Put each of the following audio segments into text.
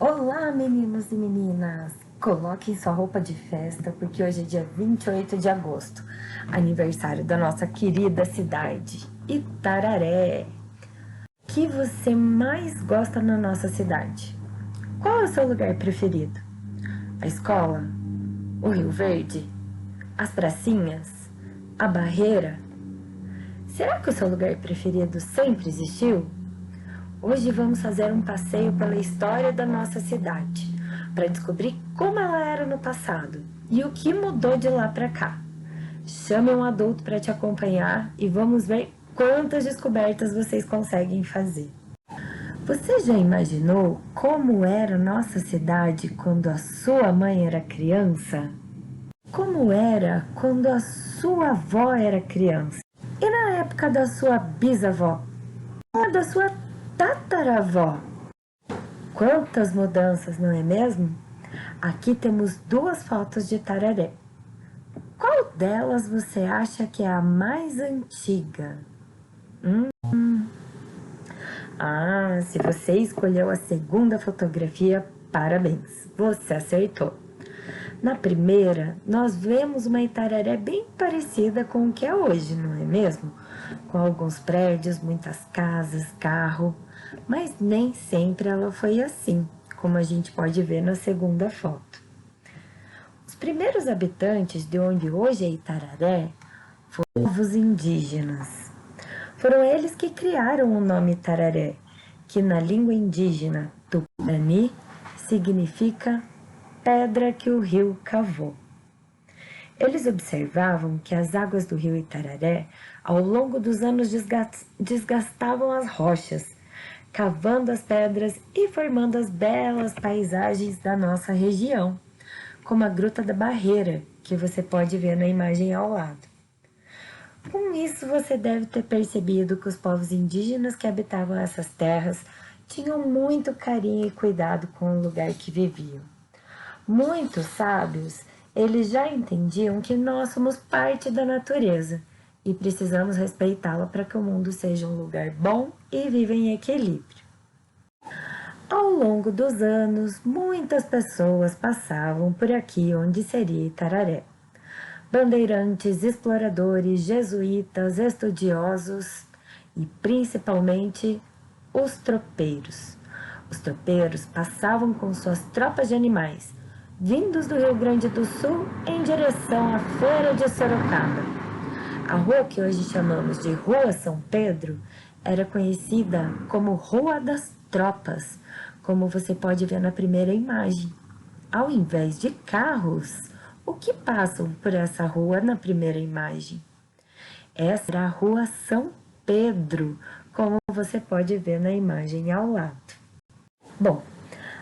Olá, meninos e meninas! Coloquem sua roupa de festa, porque hoje é dia 28 de agosto, aniversário da nossa querida cidade, Itararé. O que você mais gosta na nossa cidade? Qual é o seu lugar preferido? A escola? O Rio Verde? As pracinhas? A barreira? Será que o seu lugar preferido sempre existiu? Hoje vamos fazer um passeio pela história da nossa cidade, para descobrir como ela era no passado e o que mudou de lá para cá. Chame um adulto para te acompanhar e vamos ver quantas descobertas vocês conseguem fazer. Você já imaginou como era nossa cidade quando a sua mãe era criança? Como era quando a sua avó era criança? E na época da sua bisavó? Da sua tataravó? Quantas mudanças, não é mesmo? Aqui temos duas fotos de Tararé. Qual delas você acha que é a mais antiga? Se você escolheu a segunda fotografia, parabéns, você acertou. Na primeira, nós vemos uma Itararé bem parecida com o que é hoje, não é mesmo? Com alguns prédios, muitas casas, carro, mas nem sempre ela foi assim, como a gente pode ver na segunda foto. Os primeiros habitantes de onde hoje é Itararé foram povos indígenas. Foram eles que criaram o nome Itararé, que na língua indígena Tupi-Guarani significa pedra que o rio cavou. Eles observavam que as águas do rio Itararé, ao longo dos anos, desgastavam as rochas, cavando as pedras e formando as belas paisagens da nossa região, como a Gruta da Barreira, que você pode ver na imagem ao lado. Com isso, você deve ter percebido que os povos indígenas que habitavam essas terras tinham muito carinho e cuidado com o lugar que viviam. Muitos sábios, eles já entendiam que nós somos parte da natureza e precisamos respeitá-la para que o mundo seja um lugar bom e viva em equilíbrio. Ao longo dos anos, muitas pessoas passavam por aqui onde seria Itararé. Bandeirantes, exploradores, jesuítas, estudiosos e principalmente os tropeiros. Os tropeiros passavam com suas tropas de animais, vindos do Rio Grande do Sul em direção à Feira de Sorocaba. A rua que hoje chamamos de Rua São Pedro era conhecida como Rua das Tropas, como você pode ver na primeira imagem. Ao invés de carros, o que passam por essa rua na primeira imagem? Essa era a Rua São Pedro, como você pode ver na imagem ao lado. Bom,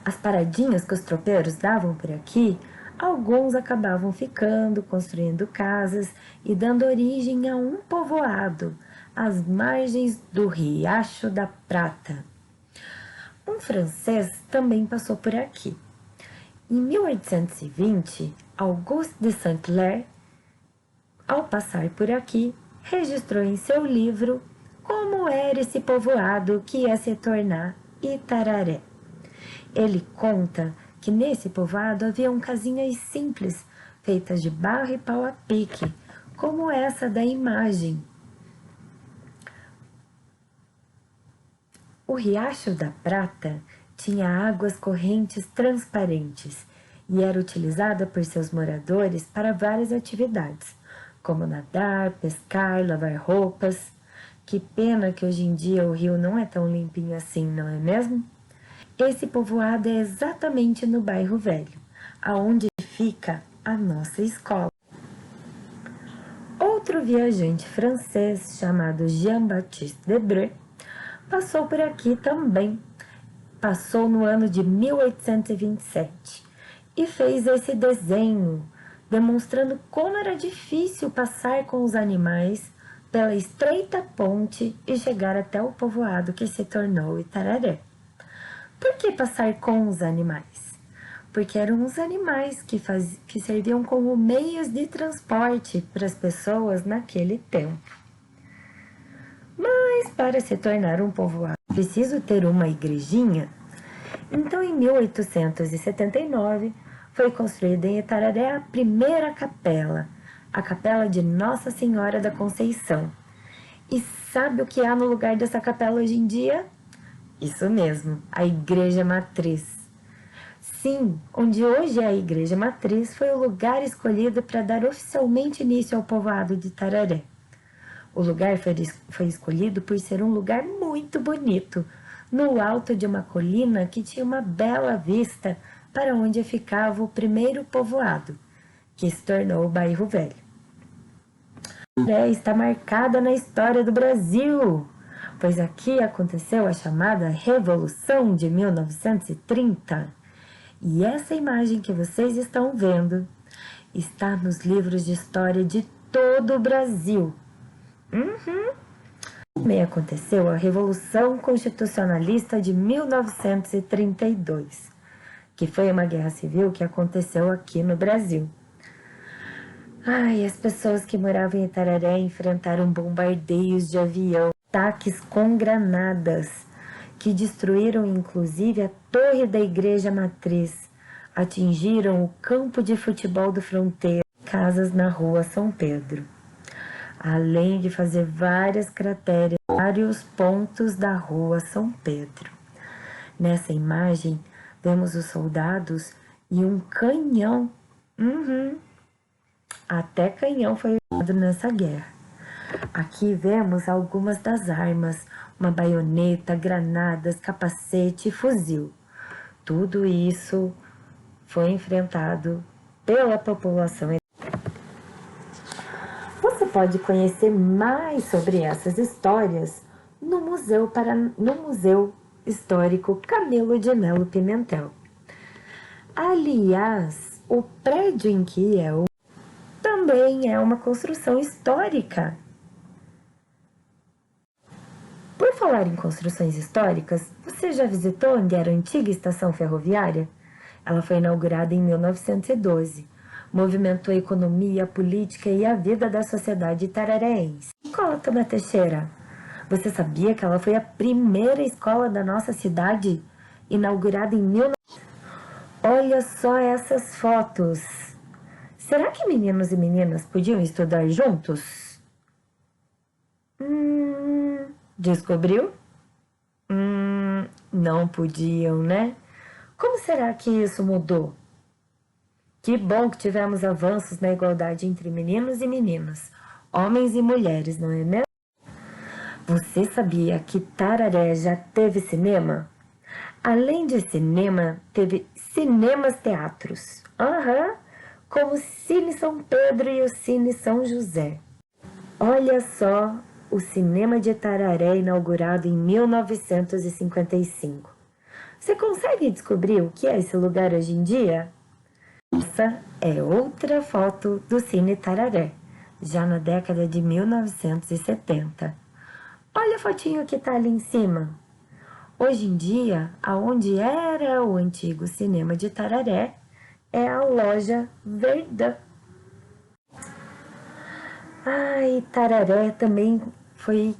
as paradinhas que os tropeiros davam por aqui, alguns acabavam ficando, construindo casas e dando origem a um povoado, às margens do Riacho da Prata. Um francês também passou por aqui. Em 1820, Auguste de Saint-Hilaire, ao passar por aqui, registrou em seu livro como era esse povoado que ia se tornar Itararé. Ele conta que nesse povoado haviam casinhas simples, feitas de barro e pau a pique, como essa da imagem. O Riacho da Prata tinha águas correntes transparentes e era utilizada por seus moradores para várias atividades, como nadar, pescar, lavar roupas. Que pena que hoje em dia o rio não é tão limpinho assim, não é mesmo? Esse povoado é exatamente no bairro Velho, aonde fica a nossa escola. Outro viajante francês chamado Jean-Baptiste Debré passou por aqui também. Passou no ano de 1827 e fez esse desenho, demonstrando como era difícil passar com os animais pela estreita ponte e chegar até o povoado que se tornou Itararé. Por que passar com os animais? Porque eram os animais que serviam como meios de transporte para as pessoas naquele tempo. Mas para se tornar um povoado, preciso ter uma igrejinha? Então, em 1879, foi construída em Itararé a primeira capela, a Capela de Nossa Senhora da Conceição. E sabe o que há no lugar dessa capela hoje em dia? Isso mesmo, a Igreja Matriz. Sim, onde hoje é a Igreja Matriz foi o lugar escolhido para dar oficialmente início ao povoado de Itararé. O lugar foi escolhido por ser um lugar muito bonito, no alto de uma colina que tinha uma bela vista para onde ficava o primeiro povoado, que se tornou o Bairro Velho. Itararé está marcada na história do Brasil, pois aqui aconteceu a chamada Revolução de 1930. E essa imagem que vocês estão vendo está nos livros de história de todo o Brasil. Também aconteceu a Revolução Constitucionalista de 1932, que foi uma guerra civil que aconteceu aqui no Brasil. Ai, as pessoas que moravam em Itararé enfrentaram bombardeios de avião, ataques com granadas, que destruíram inclusive a torre da Igreja Matriz, atingiram o campo de futebol do Fronteira, casas na rua São Pedro, além de fazer várias crateras em vários pontos da rua São Pedro. Nessa imagem, vemos os soldados e um canhão. Até canhão foi usado nessa guerra. Aqui vemos algumas das armas, uma baioneta, granadas, capacete e fuzil. Tudo isso foi enfrentado pela população. Você pode conhecer mais sobre essas histórias no Museu Histórico Camilo de Melo Pimentel. Aliás, o prédio em que também é uma construção histórica. Por falar em construções históricas, você já visitou onde era a antiga estação ferroviária? Ela foi inaugurada em 1912. Movimentou a economia, a política e a vida da sociedade itararense. Escola Tona Teixeira. Você sabia que ela foi a primeira escola da nossa cidade? Inaugurada em 19... Olha só essas fotos. Será que meninos e meninas podiam estudar juntos? Descobriu? Não podiam, né? Como será que isso mudou? Que bom que tivemos avanços na igualdade entre meninos e meninas, homens e mulheres, não é mesmo? Você sabia que Itararé já teve cinema? Além de cinema, teve cinemas teatros. Como o Cine São Pedro e o Cine São José. Olha só o cinema de Itararé inaugurado em 1955. Você consegue descobrir o que é esse lugar hoje em dia? Essa é outra foto do Cine Itararé, já na década de 1970. Olha a fotinho que está ali em cima. Hoje em dia, aonde era o antigo cinema de Itararé, é a loja Verdun. Itararé também foi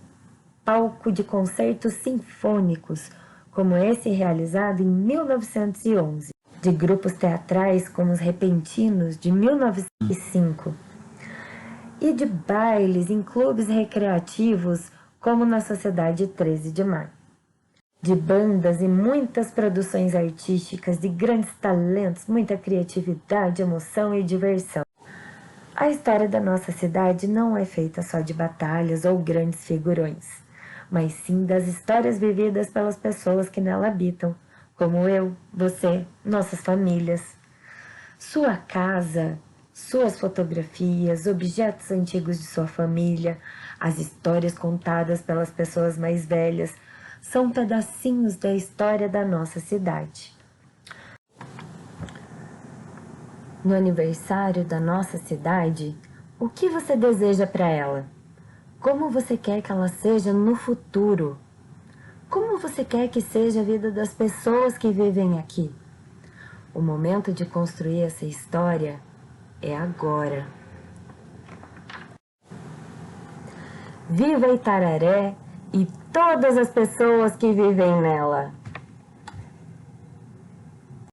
palco de concertos sinfônicos, como esse realizado em 1911, de grupos teatrais como os Repentinos, de 1905, e de bailes em clubes recreativos, como na Sociedade 13 de Maio. De bandas e muitas produções artísticas, de grandes talentos, muita criatividade, emoção e diversão. A história da nossa cidade não é feita só de batalhas ou grandes figurões, mas sim das histórias vividas pelas pessoas que nela habitam, como eu, você, nossas famílias. Sua casa, suas fotografias, objetos antigos de sua família, as histórias contadas pelas pessoas mais velhas, são pedacinhos da história da nossa cidade. No aniversário da nossa cidade, o que você deseja para ela? Como você quer que ela seja no futuro? Como você quer que seja a vida das pessoas que vivem aqui? O momento de construir essa história é agora. Viva Itararé e todas as pessoas que vivem nela!